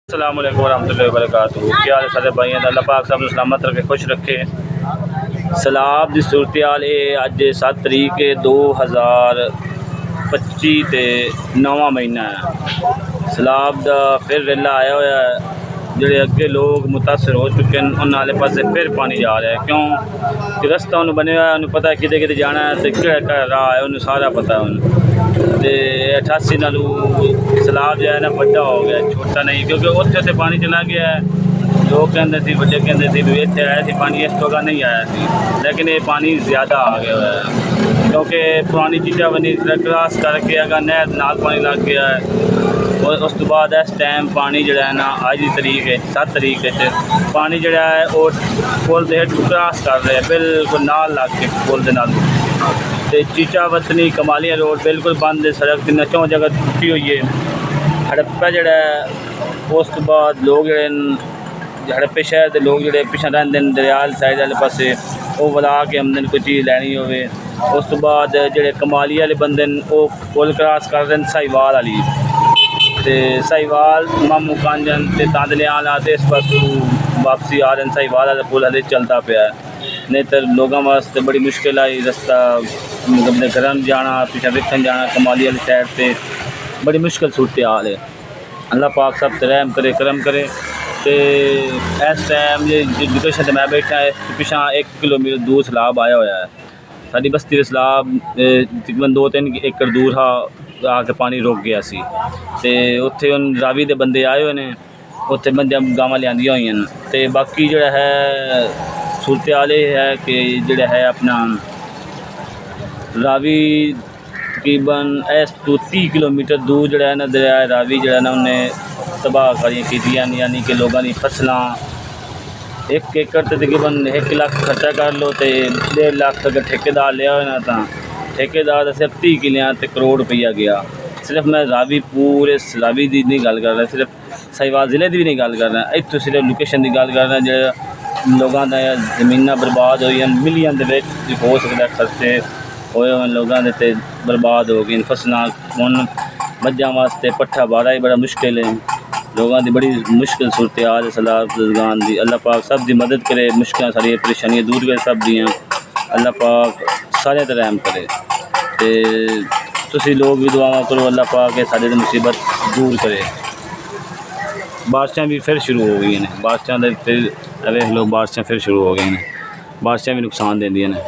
अस्सलाम वालेकुम रहमतुल्लाहि व बरकातहू। क्या हाल है सारे भाई? अल्लाह पाक सब नूं सलामत रखे, खुश रखे। सैलाब की सूरत हाल अज 7 तरीक 2025 ते 9वां महीना है। सैलाब का फिर रेला आया हुआ है। जोड़े अगे लोग मुतासर हो चुके हैं उन्होंने आले पासे फिर पानी जा रहा है। क्यों कि रास्ता उन्होंने बनया है, उन्होंने पता है किते किते जाना है तो किहड़ा राह है उन्होंने सारा पता है। तो 88 नालू सैलाब जो है ना बड़ा हो गया, छोटा नहीं, क्योंकि उत्थे तो पानी चला गया है। लोग कहते थे, बड़े कहते थे भी इतने आया थी पानी, इस जगह नहीं आया थी, लेकिन ये पानी ज़्यादा आ गया है क्योंकि पुरानी चीज़ा बनी क्रॉस करके अगर नहर नाल पानी लग गया है। और उस तो बाद इस टाइम पानी जोड़ा है ना अज की तरीक 7 तरीक पानी जोड़ा है वो पुल के हेठ क्रॉस कर रहे हैं, बिल्कुल नाल लग के पुल के नाल। तो चीचा वतनी कमालिया रोड बिल्कुल बंद है, सड़क की चौं जगह टुटी हुई है। हड़प्पा जोड़ा है उस तो बाद लोग जोड़े हड़प्पे शहर के लोग जोड़े पिछा रहिंदे ने दरिया साइड वाले पासे वो बुला के आमदन कोई चीज़ लैनी होवे। उस तो बाद जोड़े कमाली वाले बंदे वो पुल क्रॉस कर रहे हैं साहिवाल वाली, तो साहिवाल मामू कांजन ते तांदलियाल आते इस पासों वापसी आ रहे हैं। साहिवाल वाला पुल हले चलता पाया, नहीं तो लोगों वास्ते बड़ी मुश्किल आई रास्ता, मतलब घर जाना पिछा वेखन जाना कमाली वाली साइड से बड़ी मुश्किल सूरत हाल है। अल्लाह पाक सब ते रहम करे, करम करे। तो इस टाइम लोकेशन से मैं बैठा है पिछा 1 किलोमीटर दूर सैलाब आया हुआ है। साड़ी बस्ती में सैलाब तकरीबन 2-3 एकड़ दूर आके पानी रुक गया सी। तो उत्थे हुण रावी के बंदे आए हुए हैं, उत्थे बंदे गावां लियांदियां होईयां ने। तो बाकी जोड़ा है सूरत हाल है कि जोड़ा है अपना रावी तकरीबन इस तो 30 किलोमीटर दूर जोड़ा है ना दरिया रावी जोड़ा ना उन्हें तबाह करियां कीतियां, यानी कि लोगों की फसलां 1 एकड़ तो तकरीबन 1 लाख खर्चा कर लो तो 1.5 लाख अगर ठेकेदार लिया हो ना तो ठेकेदार सिर्फ 30 किलियां तो करोड़ रुपया गया। सिर्फ मैं रावी पूरे रावी की नहीं गल कर रहा, सिर्फ साहिवाल ज़िले की भी नहीं गल कर रहा, इतों सिर्फ लोकेशन की गल कर रहा जो लोगों का जमीन बर्बाद हुई, मिलियन के हो सकता खर्चे होए लोगों के बर्बाद हो गई फसलां। हुण मझां वास्ते पट्ठा बारा ही बड़ा मुश्किल है, लोगों की बड़ी मुश्किल सूरत हाल है सैलाब दौरान दी। अल्लाह पाक सब की मदद करे, मुश्किल सारी परेशानियां दूर करे सब दियाँ। अल्लाह पाक सारे ते रहम करे। तो तुसी लोग भी दुआवां करो अल्लाह पाक सारे मुसीबत दूर करे। बारिशां भी फिर शुरू हो गई हैं, बारिशां फिर वेख लो बारिशां फिर शुरू हो गई हैं, बारिशां भी नुकसान देंदियां ने।